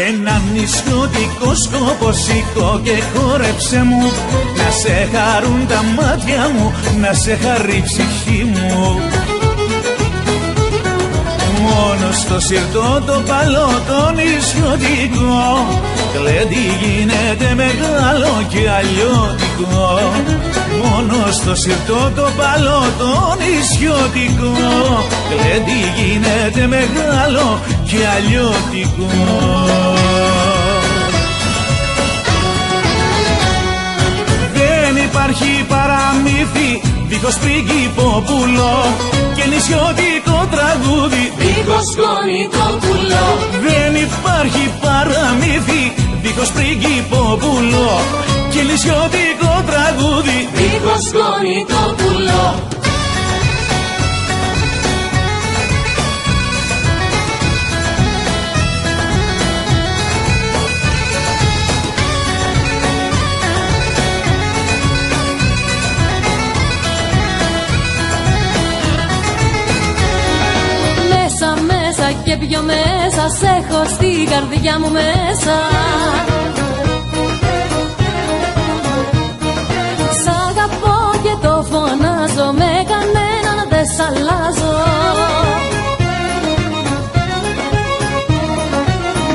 Ένα νησιωτικό σκόπο σηκώ και χόρεψε μου, να σε χαρούν τα μάτια μου, να σε χαρεί η ψυχή μου. Μόνο στο σιρτό το παλό το νησιωτικό, γλέντι γίνεται μεγάλο και αλλιώτικο. Μόνο στο σιρτό το παλό το νησιωτικό, γλέντι γίνεται μεγάλο και αλλιώτικο. Δεν υπάρχει παραμύθι δίχως πρίγκιπο πουλό και νησιωτικό τραγούδι δίχως σκόνικο πουλό. Δεν υπάρχει παραμύθι δίχως πρίγκιπο πουλό και νησιωτικό τραγούδι δίχως σκόνικο πουλό. Και πιο μέσα σ' έχω στην καρδιά μου μέσα. Σ' αγαπώ και το φωνάζω, με κανέναν δεν σ' αλλάζω.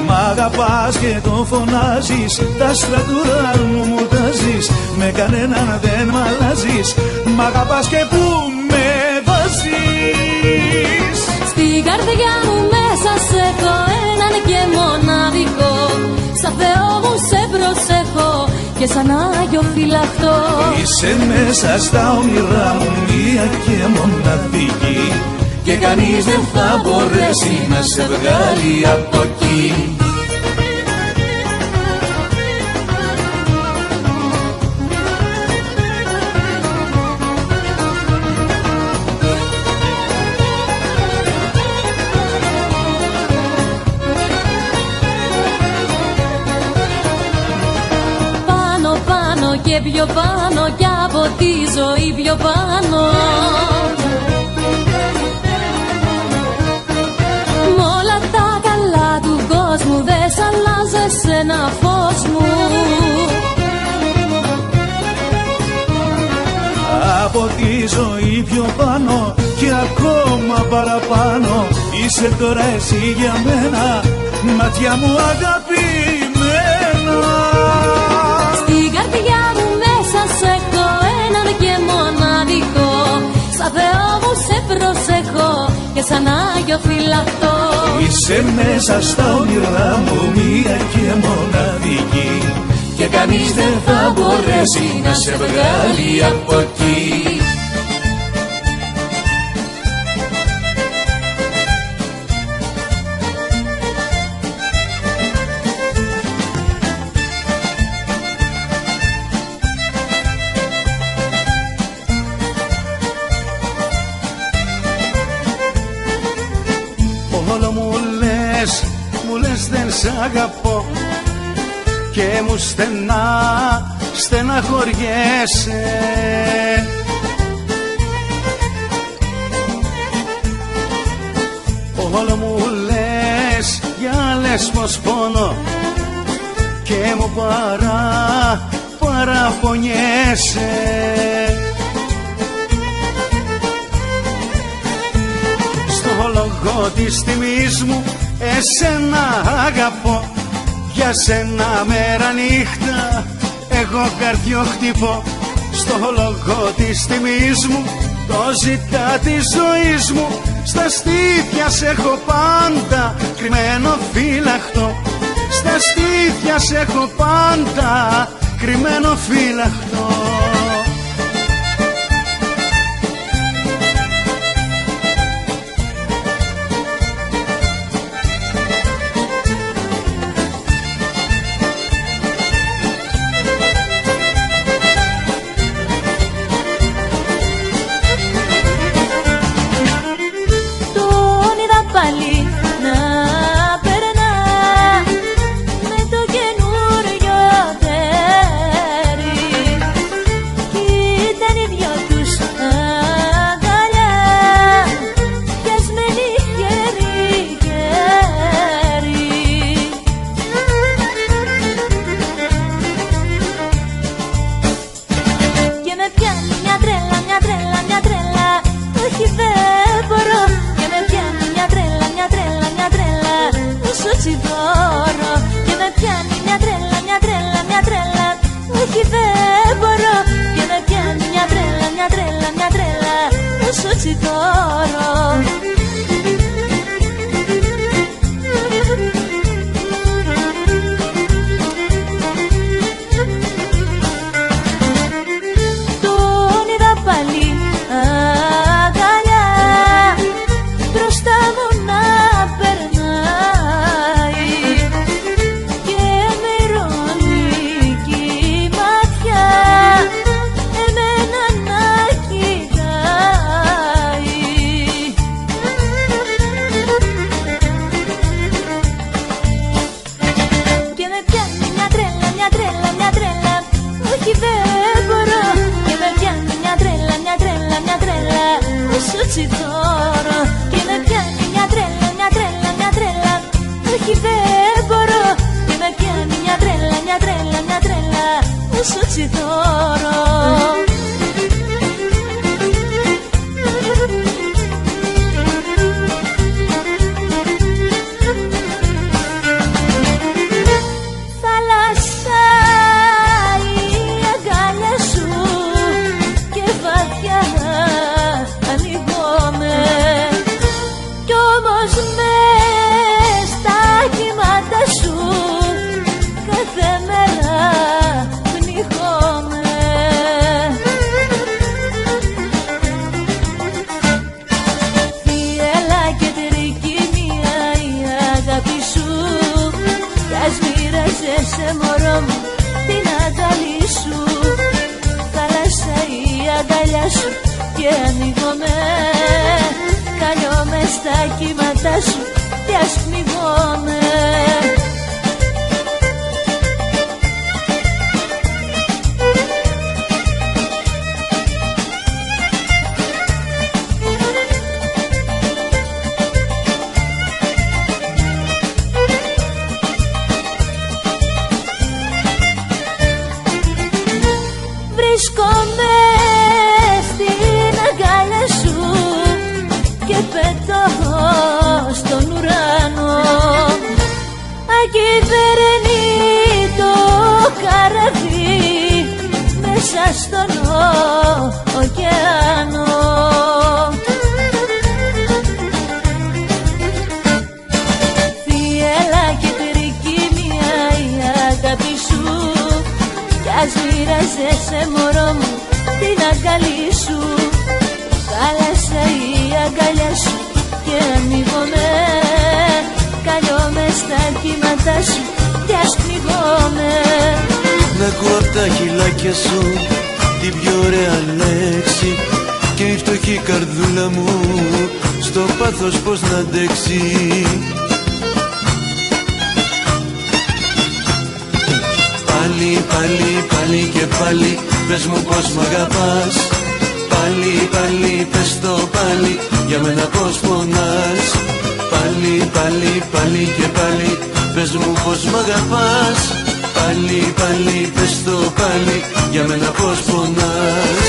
Μ' αγαπάς και το φωνάζεις, τα άστρα του ουρανού μου τάζεις, με κανέναν δεν μ' αλλάζεις. Μ' αγαπάς και που με βάζεις. Στην καρδιά μου μέσα σ' έχω έναν και μοναδικό. Σαν Θεό μου σε προσέχω και σαν Άγιο φυλαχτό. Είσαι μέσα στα όνειρά μου μία και μοναδική, και κανείς δεν θα μπορέσει να σε βγάλει από εκεί. Και πιο πάνω κι από τη ζωή πιο πάνω, μ' όλα τα καλά του κόσμου δεν σ' αλλάζεσαι ένα φως μου. Από τη ζωή πιο πάνω και ακόμα παραπάνω, είσαι τώρα εσύ για μένα, μάτια μου αγαπημένα. Στην καρδιά μου μέσα σ' έχω έναν και μοναδικό. Σαν Θεό μου σε προσέχω και σαν Άγιο φυλαχτό. Είσαι μέσα στα όνειρά μου μία και μοναδική, και κανείς δεν θα μπορέσει να σε βγάλει από εκεί. Όλο μου λες δεν σ' αγαπώ και μου στεναχωριέσαι. Όλο μου λες για λες πως πονώ και μου παραπονιέσαι. Στο λόγο της τιμής μου εσένα αγαπώ, για σένα μέρα νύχτα εγώ καρδιό χτυπώ. Στο λόγο της τιμής μου, το ζητά της ζωής μου, στα στήθια σ' έχω πάντα κρυμμένο φύλαχτο. Στα στήθια σ' έχω πάντα κρυμμένο φύλαχτο. σου τσιτώρω. Τον είδα πάλι αγκαλιά μπροστά μου να περνάει και με ειρωνική ματιά εμένα να κοιτάει. Και με πιάνει μια τρέλα, μια τρέλα, μια τρέλα, όχι δεν μπορώ. Και με πιάνει μια τρέλα, μια τρέλα, μια τρέλα, σου τσιτώρω. Και με πιάνει μια τρέλα, μια τρέλα, μια τρέλα, όχι δεν μπορώ. Και με πιάνει μια τρέλα, μια τρέλα, μια τρέλα, σου τσιτώρω. Θάλασσα η αγκάλια σου και βαθιά ανοιγόμαι κι όμως μες στα κύματα σου κάθε μέρα πνιχόμαι. Θύελα και τρικυμία η αγάπη σου κι ας μοιράζεσαι μωρό μου την αγκαλή σου. Θάλασσα η αγκαλιά σου και ανοίγομαι, καλιόμαι στα κύματα σου και ας πνιγόμαι. Βρίσκομαι στην αγκάλια σου και πετώ στον ουρανό. Ακυβερνήτο καραβί μέσα στον ωκεανό. Θύελα και τρικυμία η αγάπη σου κι ας μοιράζεσαι μωρό μου την αγκαλή σου. Θάλασσα η αγκαλιά σου και ανοίγομαι, καλιόμαι στα κύματα σου κι ας πνιγόμαι. Να ακούω απ' τα χειλάκια σου την πιο ωραία λέξη και η φτωχή καρδούλα μου στο πάθος πως να αντέξει. Πάλι, πάλι, πάλι και πάλι πες μου πως μ' αγαπάς. Πάλι, πάλι, πες το πάλι για μένα πως πονάς. Πάλι, πάλι, πάλι και πάλι πες μου πως μ' αγαπάς. Πάλι, πάλι, πες το πάλι για μένα πως πονάς.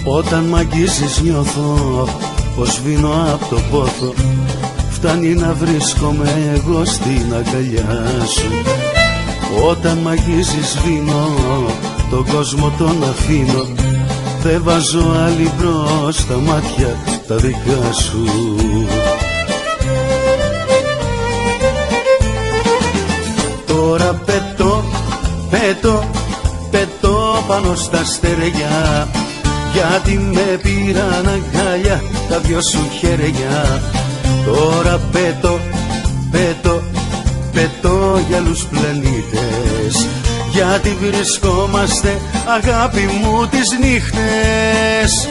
Όταν μ' αγγίζεις νιώθω πως βίνω απ' το πόθο. Φτάνει να βρίσκομαι εγώ στην αγκαλιά σου. Όταν μ' αγγίζεις βίνω, τον κόσμο τον αφήνω. Δεν βάζω άλλη μπρος στα μάτια τα δικά σου. Τώρα πετώ, πετώ, πετώ πάνω στα στεριά, γιατί με πήραν αγκάλια τα δυο σου χέρια. Τώρα πετώ, πετώ, πετώ για άλλους πλανήτες, γιατί βρισκόμαστε αγάπη μου τις νύχτες.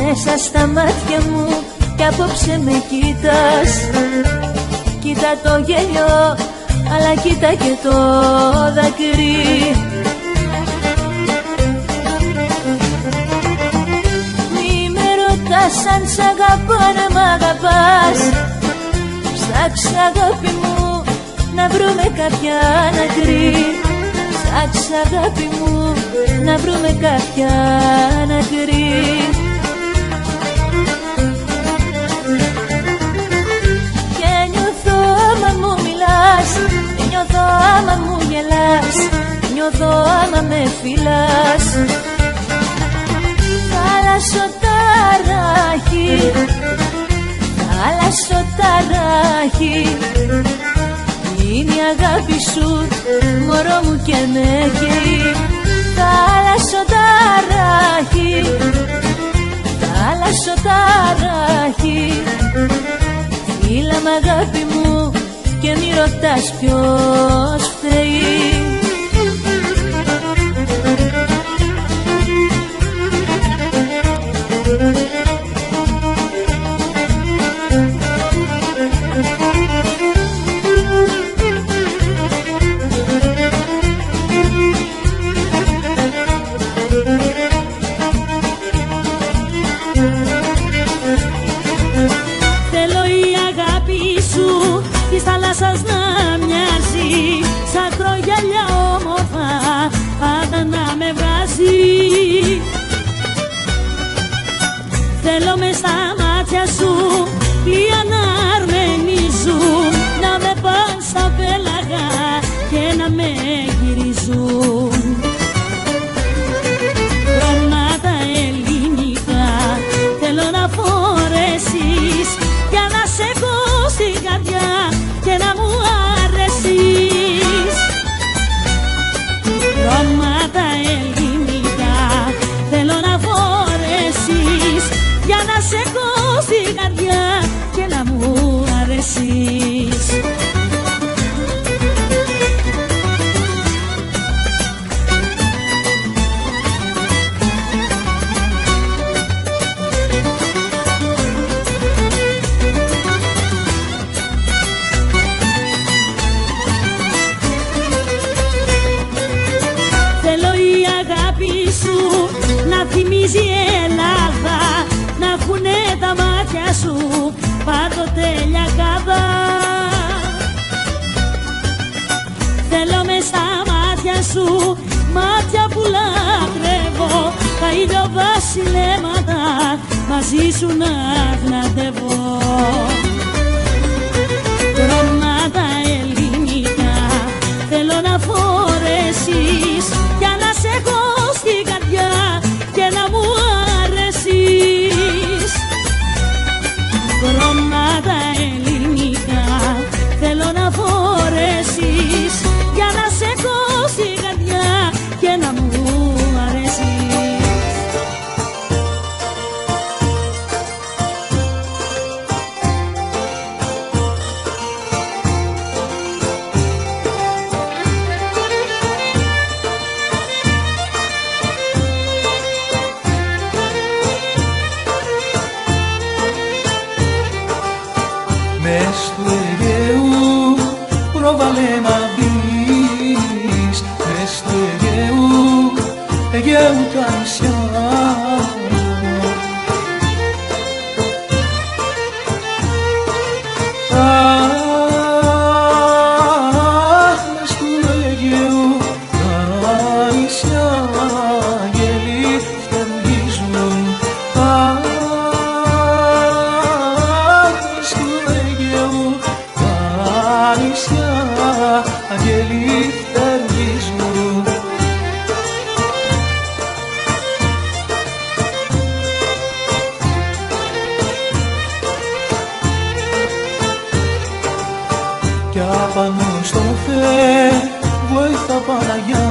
Μέσα στα μάτια μου κι απόψε με κοίτας. Κοίτα το γέλιο, αλλά κοίτα και το δάκρυ. Μη με ρωτάς αν σ' αγαπώ, να μ' αγαπάς. Ψάξε αγάπη μου να βρούμε κάποια άκρη. Ψάξε αγάπη μου να βρούμε κάποια άκρη. Και νιώθω άμα μου μιλάς, νιώθω άμα μου γελάς, νιώθω άμα με φιλάς. Θάλασσο ταράχι, θάλασσο ταράχι, είναι η αγάπη σου μωρό μου και με καίει. Θάλασσο ταράχι, θάλασσο ταράχι, φίλα μ' αγάπη μου και μη ρωτάς ποιος φταίει. Θέλω η αγάπη σου της θάλασσας να μοιάζει, σαν κρογιαλιά όμορφα πάντα να με βράζει. Θέλω μες στα μάτια σου πλοία να αρμενίζουν, να με πας στα πέλαγα και να με γυρίζουν. Χρώματα ελληνικά θέλω να φορέσεις, για να σε έχω στην καρδιά και να μου αρέσεις. Χρώματα ελληνικά θέλω να φορέσεις, για να σε έχω στην καρδιά και να μου αρέσεις. Να θυμίζει Ελλάδα, να έχουνε τα μάτια σου πάντοτε λιακάδα. Θέλω μες στα μάτια σου, μάτια που λατρεύω, τα ηλιοβασιλέματα μαζί σου να γναντεύω. Χρώματα ελληνικά θέλω να φορέσεις, για να σε έχω στην καρδιά και να μου αρέσεις. Χρώματα ελληνικά θέλω να φορέσεις, για να σε έχω στην καρδιά και να μου αρέσεις. Μες του Αιγαίου πρόβαλε να μπεις, μες του Αιγαίου τα νησιά. Αχ, μες του Αιγαίου τα νησιά γέλοι φτερουγίζουν. Αγγέλοι φτερουγίζουν. Κι απάνω στο βοήθα Παναγιά,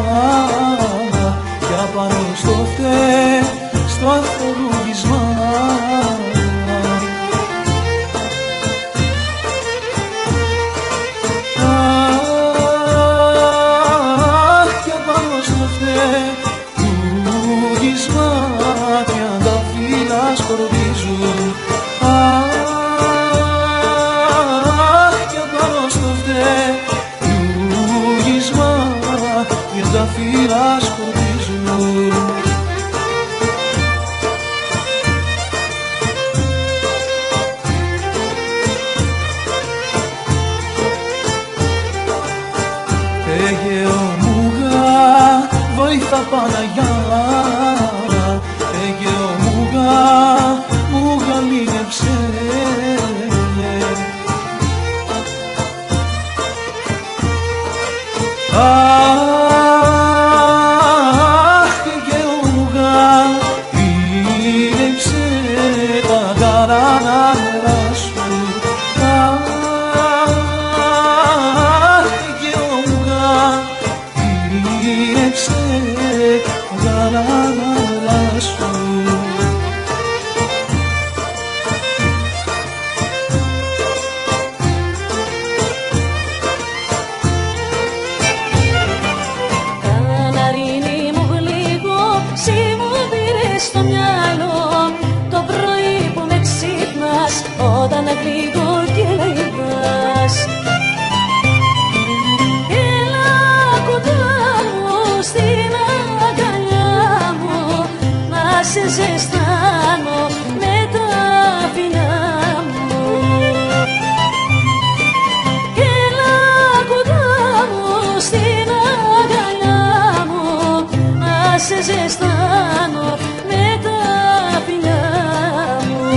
κι απάνω στο στο αθρουγισμά. Σκορπίζουν. Αχ, κι απάνω στο φτελούγισμα για τα φύλλα σκορπίζουν. Αιγαίο μου γα, βοήθα Παναγιά, Αιγαίο μου γαλήνεψε. Αχ, Αιγαίο μου γαλήνεψε τα γαρανάρα σου. Αχ, Αιγαίο μου γαλήνεψε τα γαρανάρα σου. Στο μυαλό το πρωί που με ξύπνας, όταν ανοίγω και λαϊδάς. Έλα κοντά μου στην αγκαλιά μου, να σε ζεστάνω με τα φιλιά μου. Έλα κοντά μου στην αγκαλιά μου, να σε ζεστάνω με τα φιλιά μου.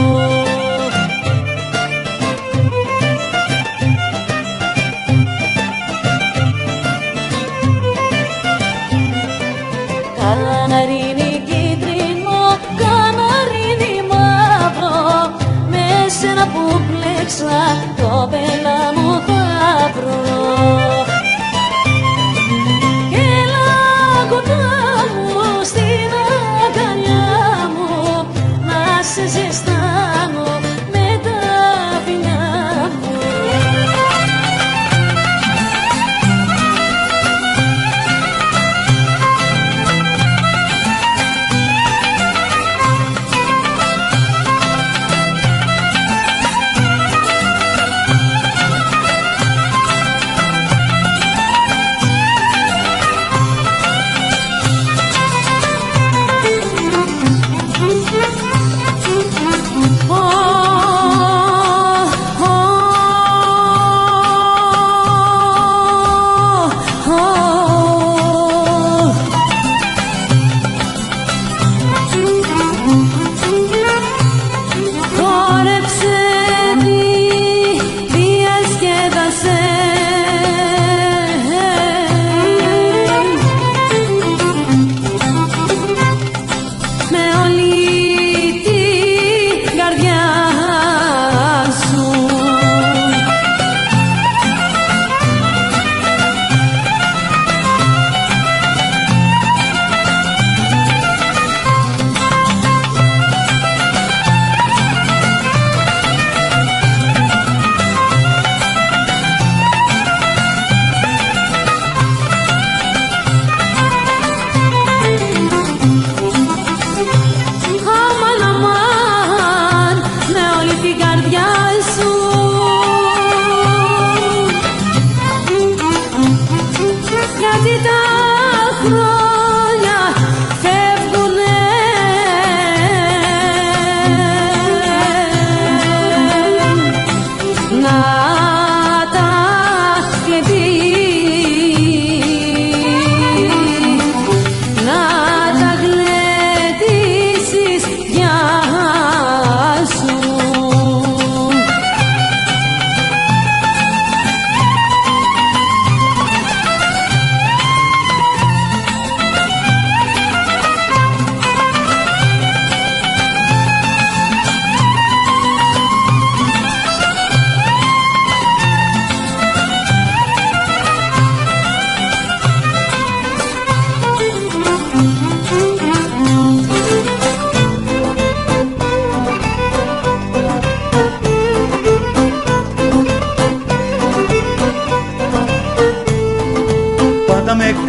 Καναρίνι κίτρινο, καναρίνι μαύρο, με σένα που πλέξα το πέλα μου θα βρω. Έλα κοντά μου στην αγκαλιά μου, να σε ζεστάνω με τα φιλιά μου.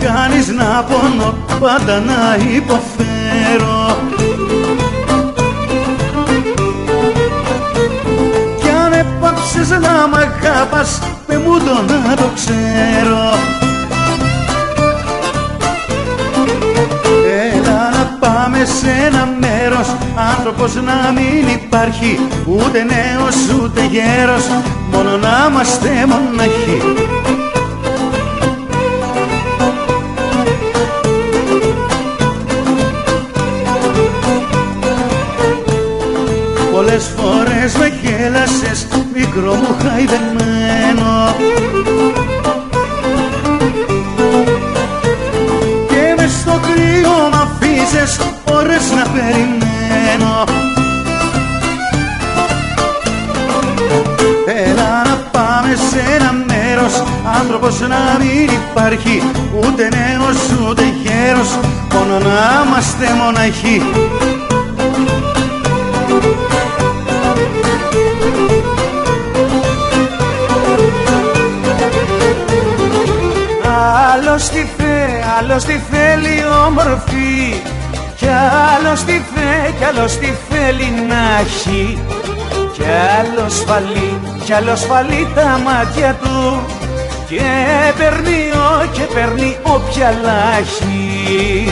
κάνεις να πονώ, πάντα να υποφέρω. Κι αν έπαψες να μ' αγάπας, με μου το να το ξέρω. Έλα να πάμε σε ένα μέρος, άνθρωπος να μην υπάρχει, ούτε νέος ούτε γέρος, μόνο να είμαστε μοναχοί. μικρό μου χαϊδεμένο. Και μες στο κρύο μ' αφήσες ώρες να περιμένω. Έλα να πάμε σε ένα μέρος, άνθρωπος να μην υπάρχει, ούτε νέος ούτε γέρος, μόνο να είμαστε μοναχοί. Άλλος τι θέλει όμορφη, κι άλλος τι θέλει να έχει, κι άλλος φαλεί τα μάτια του και παίρνει όποια λάχει.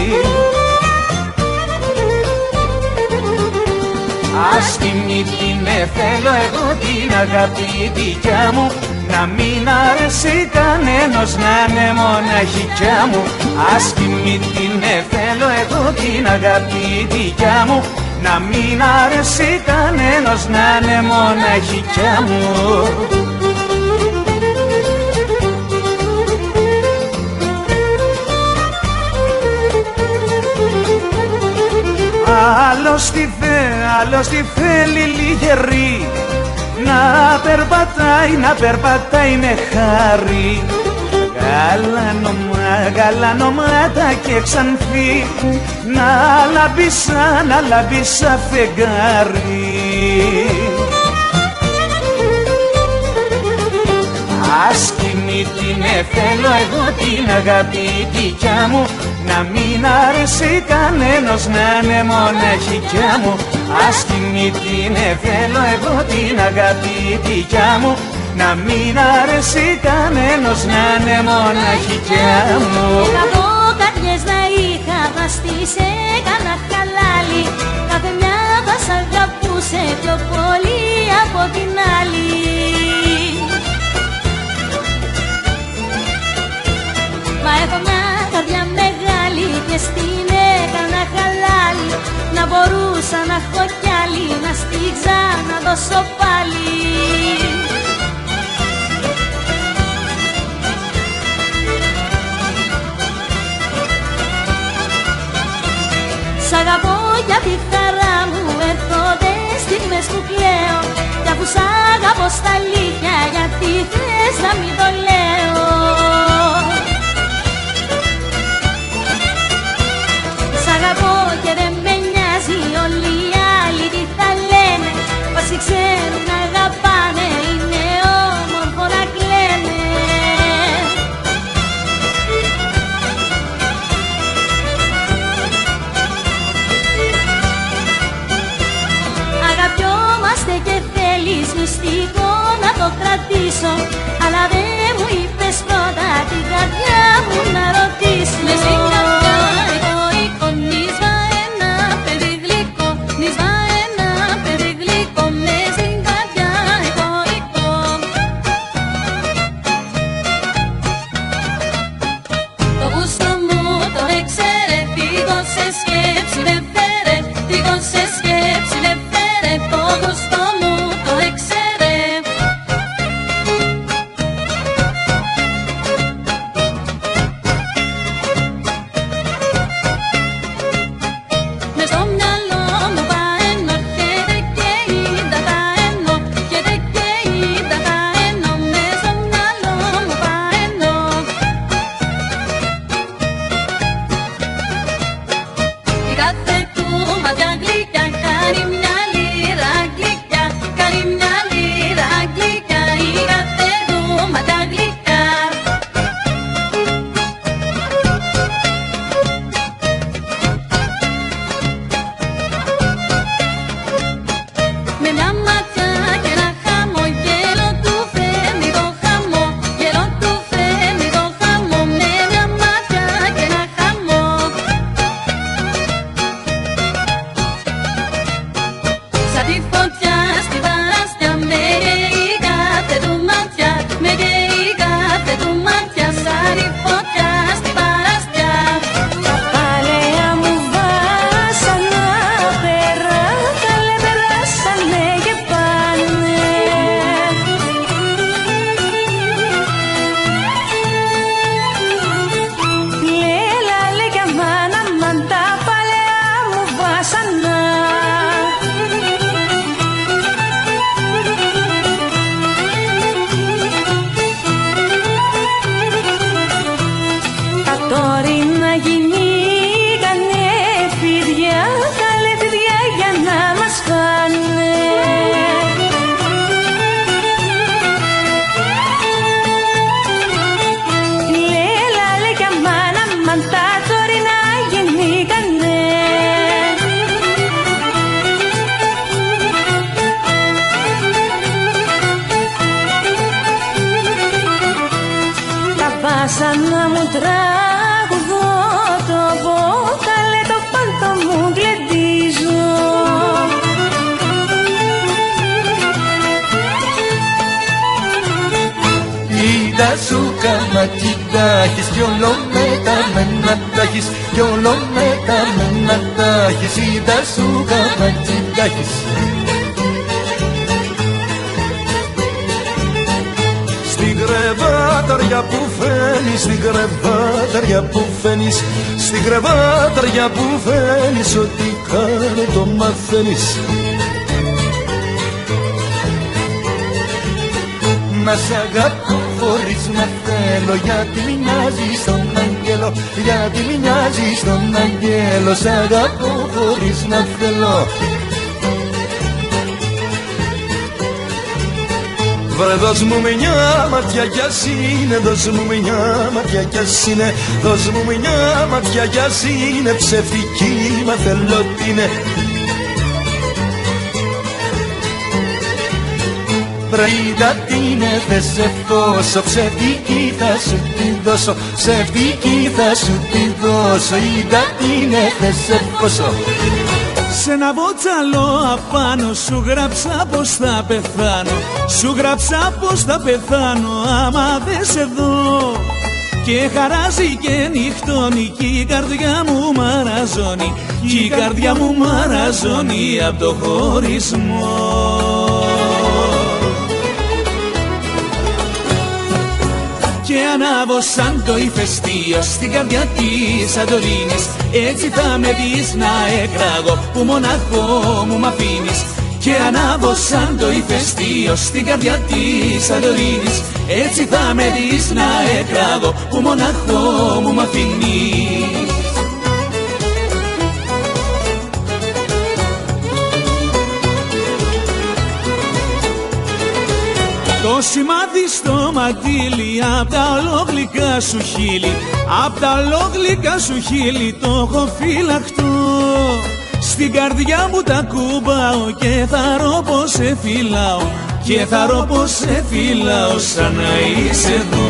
Ας θυμηθήνε θέλω εγώ την αγάπη δικιά μου, να μην αρέσει κανένας να είναι μοναχικιά μου. Ας θυμηθήνε θέλω εγώ την αγάπη δικιά μου, να μην αρέσει κανένας να είναι μοναχικιά μου. Άλλος τι θέλει λιγερή, να περπατάει με χάρη, γαλανομάτα και ξανθή, να λάμπει σαν φεγγάρι. Ας κοιμηθήνε θέλω εγώ την αγάπη δικιά μου, να μην αρέσει κανένας να είναι μοναχικιά μου. Ας κοιμηθήνε θέλω εγώ την αγάπη δικιά μου, να μην αρέσει κανένας να είναι μοναχικιά μου. Εκατό καρδιές να είχα, θα στις έκανα χαλάλι, κάθε μια θα σ' αγαπούσε πιο πολύ από την άλλη. Μα έχω μια καρδιά μεγάλη και στην έκανα χαλάλι, να μπορούσα να έχω κι άλλη, να στη ξαναδώσω πάλι. Σ' αγαπώ για τη χαρά μου, έρχονται στιγμές που κλαίω, κι αφού σ' αγαπώ στα αλήθεια, γιατί θες να μην το λέω. Σ' αγαπώ και δεν με νοιάζει όλοι οι άλλοι τι θα λένε, όσοι ξέρουν να αγαπάνε είναι όμορφο να κλαίνε. Αγαπιόμαστε και θέλεις μυστικό να το κρατήσω, αλλά δεν μου είπε σαν να μου τραγουδώ το βόκαλε το πάλτο μου γλεντίζω. Είδα σου καμάκι τα έχεις κι όλο μεταμένα τα έχεις κι όλο μεταμένα τα έχεις. Είδα σου καμάκι τα έχεις. Στην κρεβάταρια που φαίνεις, στην κρεβάταρια που φαίνεις, στην κρεβάταρια που φαίνεις, ό,τι κάνω το μαθαίνεις. Να σ' αγαπώ χωρίς να θέλω, γιατί μοιάζεις στον αγγέλο, γιατί μοιάζεις στον αγγέλο. Σ' αγαπώ χωρίς να θέλω. Βρε δώσ' μου μια ματιά κι ας είναι, δώσ' μου μια ματιά κι ας είναι, δώσ' μου μια ματιά κι ας είναι ψευτική, μα θέλω τι είναι. Βρε είδα τι είναι, δεν σε φώσω, ψευτική θα σου τη δώσω, ψευτική θα σου τη δώσω. Είδα τι είναι, δεν σε φώσω. Σ' ένα βότσαλο απάνω σου γράψα πως θα πεθάνω, σου γράψα πως θα πεθάνω άμα δεν σε δω. Και χαράζει και νυχτώνει κι η καρδιά μου μαραζώνει, κι η καρδιά μου μαραζώνει απ' το χωρισμό. Και ανάβω σαν το ηφαιστείο στην καρδιά της Σαντορίνης. Έτσι θα με δεις να εκραγώ που μοναχό μου μ' αφήνεις. Και ανάβω σαν το ηφαιστείο στην καρδιά της Σαντορίνης. Έτσι θα με δεις να εκραγώ που μοναχό μου μ' αφήνεις. Το σημάδι στο μαντίλι απ' τα ολόγλυκα σου χείλη, απ' τα ολόγλυκα σου χείλη το έχω φυλαχτό. Στην καρδιά μου τα κουμπάω και θα ρω πως σε φυλάω, και θα ρω πως σε φυλάω σαν να είσαι εδώ.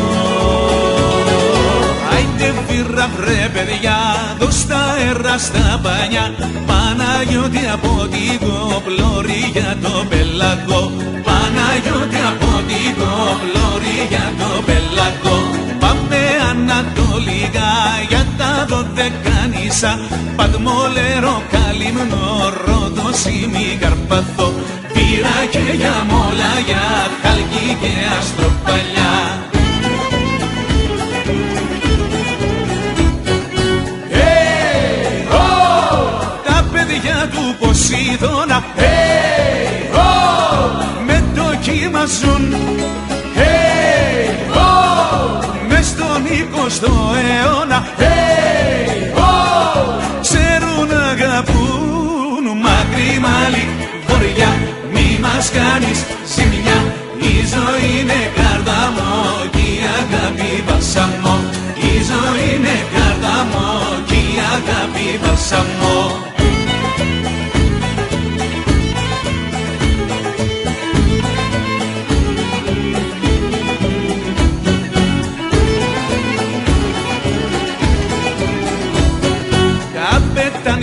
Άιντε βήρα βρε παιδιά, δώσ' τα αέρα στα πανιά, Παναγιώτη από την Κοπλώρη για το πελαγό, Παναγιώτη από την Κοπλώρη για το πελαγό. Πάμε ανατολικά για τα Δωδεκάνησα, Παδμόλερο, Καλυμνό, Ρόδο, Σημί, Καρπαθό, Πύρα και για Μόλα, για Χαλκή και Αστροπαλιά. Του Ποσειδώνα, hey, oh, με το κύμα ζουν, hey, oh, μες στον 20ο αιώνα, hey, oh, ξέρουν αγαπούν, μακρύ μάλι, βορειά, μη μας κάνεις ζημιά. Η ζωή είναι κάρδαμο κι η αγάπη βαλσαμό, η ζωή είναι κάρδαμο κι η αγάπη βαλσαμό.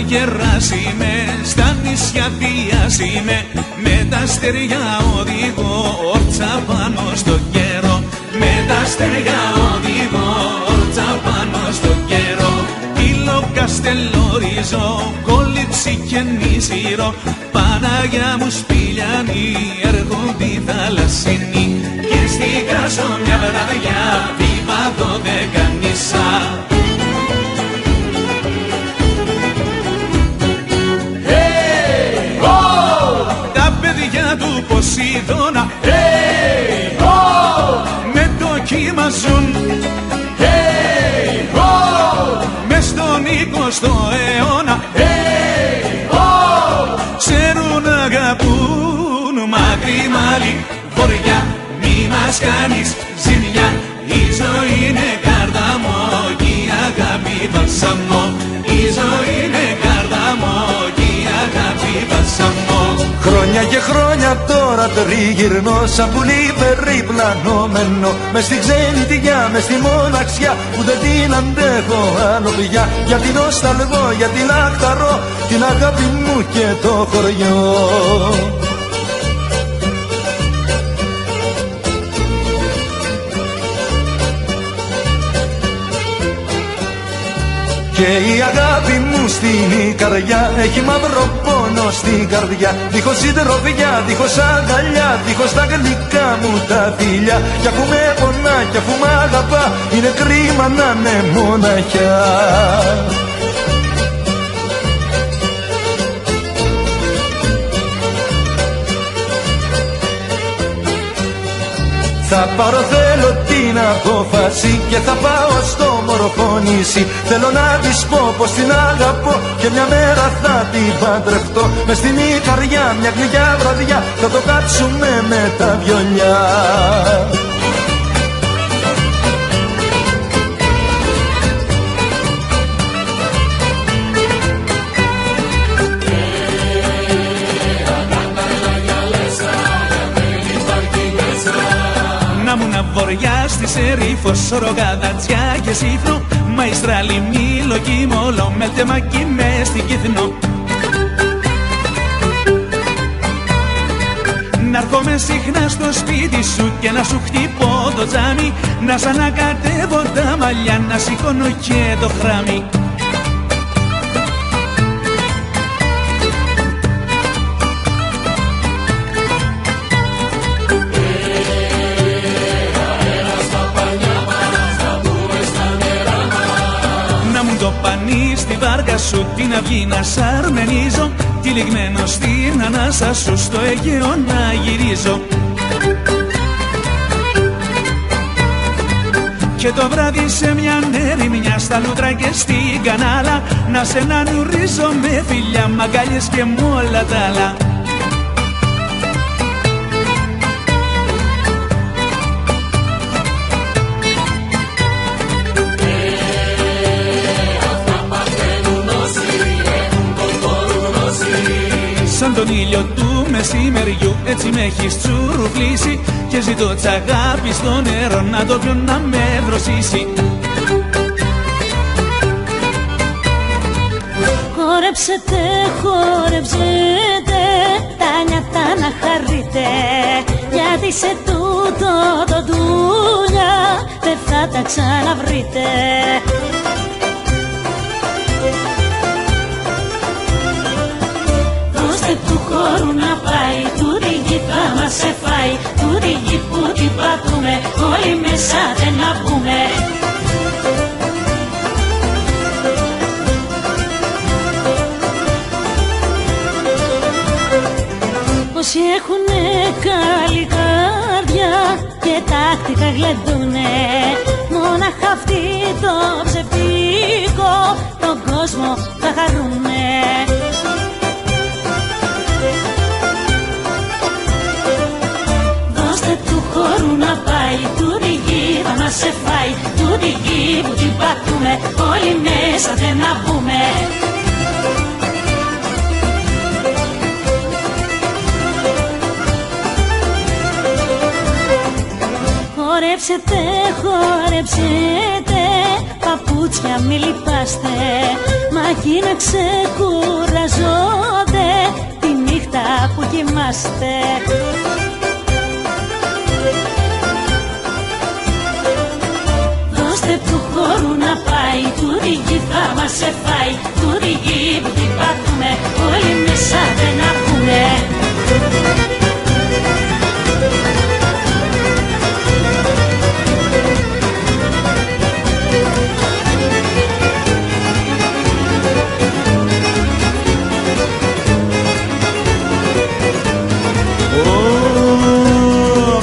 Γεράσιμε, στα νησιά διάσιμε, με τα στεριά οδηγώ, όρτσα πάνω στο καιρό. Με τα στεριά οδηγώ, όρτσα πάνω στο καιρό. Ήλο καστελόριζω, κόλυψη και νησίρο, Παναγιά μου σπηλιανή, έρχονται οι θαλασσινοί. Και στην Κράσο μια βραδιά, βήμα Δωδεκάνησα. Του Ποσειδώνα, hey, oh, με το κύμα ζουν, hey, oh, μες στον 20ο αιώνα, hey, oh, ξέρουν αγαπούν, μακρύ μάλι, βορειά, μη μας κάνεις ζημιά. Η ζωή είναι κάρδαμο κι η αγάπη βαλσαμό, η ζωή είναι κάρδαμο κι η αγάπη βαλσαμό. Χρόνια και χρόνια τώρα τριγυρνώ σαν πουλί περιπλανόμενο μες στη ξενιτιά, μες στη μοναξιά που δεν την αντέχω άλλο πια. Γιατί νοσταλγώ, γιατί λαχταρώ την αγάπη μου και το χωριό. Και η αγάπη μου στην καρδιά έχει μαύρο πόνο στην καρδιά. Δίχως συντροφιά, δίχως αγκαλιά, δίχως τα γλυκά μου τα φιλιά. Κι αφού με πονά, κι αφού μ' αγαπά, είναι κρίμα να είναι μοναχιά. Θα πάρω θέλω την απόφαση και θα πάω στο μορφό νησί. Θέλω να της πω πως την αγαπώ και μια μέρα θα την παντρευτώ. Μες στην Ικαριά μια γλυκιά βραδιά θα το κάτσουμε με τα βιολιά. Βοριά στη Σερίφο, Ρογαδατσιά και Σύφνο, Μαϊστράλη, Μήλο, Κιμόλο, Μελτεμακή μες στην Κύθνο. Να'ρχόμαι συχνά στο σπίτι σου και να σου χτυπώ το τζάμι, να σ' ανακατεύω τα μαλλιά, να σηκώνω και το χράμι. Στη βάρκα σου την αυγή να σ' αρμενίζω, τυλιγμένο στην ανάσα σου στο Αιγαίο να γυρίζω. Και το βράδυ σε μια ερημιά στα λούτρα και στην κανάλα να σε νανουρίζω με φιλιά, μαγκάλιες και μ' όλα τα άλλα. Σαν τον ήλιο του μεσημεριού έτσι με έχεις τσουρουφλήσει και ζητώ τ' αγάπη στο νερό να το πιω να με δροσίσει. Χορέψετε, χορέψετε, τα νιάτα να χαρείτε, γιατί σε τούτο το ντουλιά δεν θα τα ξαναβρείτε. Του χώρου να πάει, τούτη γη θα μας εφάει, τούτη γη που την πατούμε, όλοι μέσα δεν να πούμε. Όσοι έχουνε καλή καρδιά και τακτικά γλεντούνε, μόναχα αυτοί το ψευτικό τον κόσμο θα χαρούνε. Να πάει, τούτη γη θα μας εφάει, τούτη γη που την πατούμε, όλοι μέσα δεν να μπούμε. Χορέψετε, χορέψετε, παπούτσια μη λυπάστε, μαχοί να ξεκουραζόνται τη νύχτα που κοιμάστε. Του χώρου να πάει, τούτη γη θα μας εφάει, τούτη γη που την πατούμε, όλοι μέσα δεν να πούμε.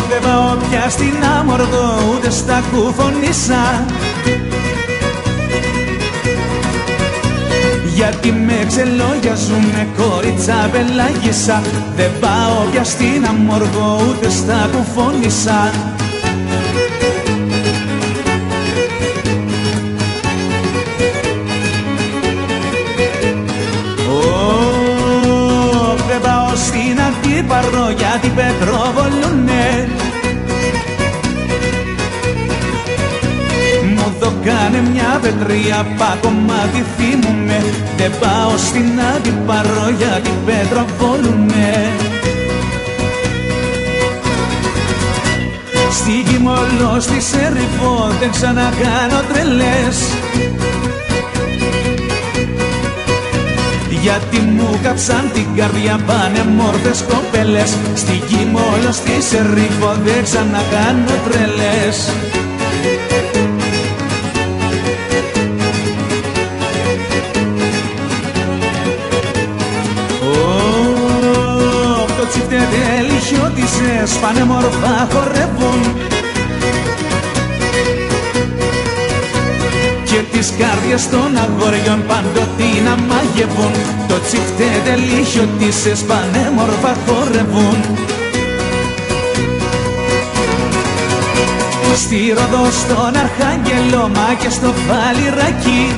Δεν πάω πια στην Άμοργο, ούτε στα Κουφονίσα, γιατί με ξελόγιαζουνε κορίτσα πελάγισσα. Δεν πάω πια στην Αμοργό, ούτε στα Κουφονίσα. Δεν πάω στην Αντίπαρο, εδώ κάνε μια πετρία, πά κομμάτι θυμούμε. Δεν πάω στην Αντιπαρό γιατί πέτρα βόλουνε. Στη Κιμόλο, στη Σεριφό δεν ξανακάνω τρελές, γιατί μου κάψαν την καρδιά πάνε μόρφες κοπέλες. Στη Κιμόλο, στη Σεριφό δεν ξανακάνω τρελές. Το τσιφτετέλι χιώτισες πάνε μορφά χορεύουν και τις καρδιές των αγοριών παντοτί να μαγεύουν. Το τσιφτετέλι χιώτισες πάνε μορφά χορεύουν. Στη Ρόδο, στον Αρχάγγελο, μα και στο Βαλιράκι,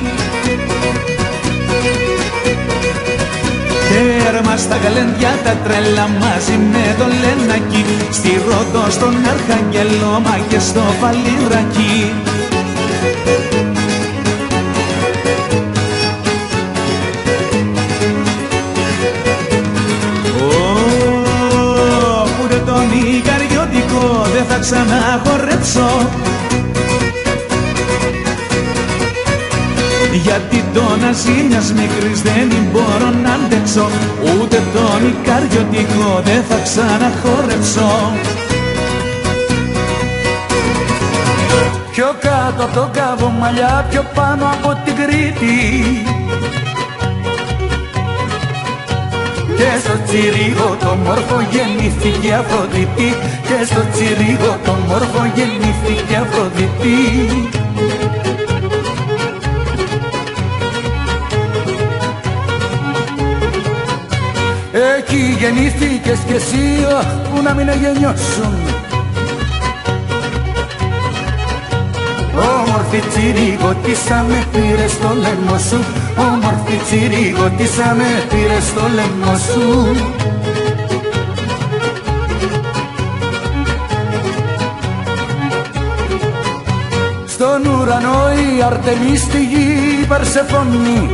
τέρμα στα γαλέντια τα τρέλα μαζί με το Λενάκι. Στη Ρόδο, στον Αρχάγγελο, μα και στο Βαλιράκι. Ούτε τον Ικαριώτικο δεν θα ξαναχορέψω, γιατί το ναζί μιας μικρής δεν μπορώ να αντέξω. Ούτε τον Ικαριώτικο δεν θα ξαναχορέψω. Πιο κάτω από τον Κάβο μαλλιά, πιο πάνω από την Κρήτη, και στο Τσιρίγο το μόρφο γεννήθηκε Αφροδίτη, και στο Τσιρίγο το μόρφο γεννήθηκε Αφροδίτη. Εκεί γεννήθηκες κι εσύ, που να μην γεννιώσουν. Όμορφη τσιριγωτίσα με πήρε στο λαιμό σου, όμορφη τσιριγωτίσα με πήρε στο λαιμό σου. Στον ουρανό η Αρτεμή, στη γη η Περσεφόνη,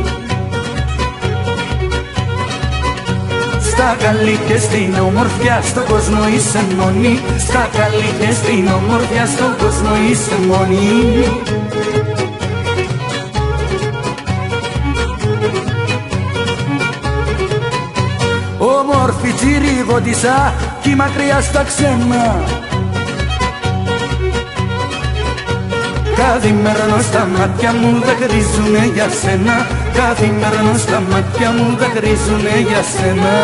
στα καλή και στην ομορφιά στον κόσμο είσαι μόνη, στα καλή και στην ομορφιά στον κόσμο είσαι μόνη. Όμορφη τσιριγωτίσα κι μακριά στα ξένα, καθημερινό στα μάτια μου δακρύζουνε για σένα, καθημερινό στα μάτια μου δακρύζουνε για σένα.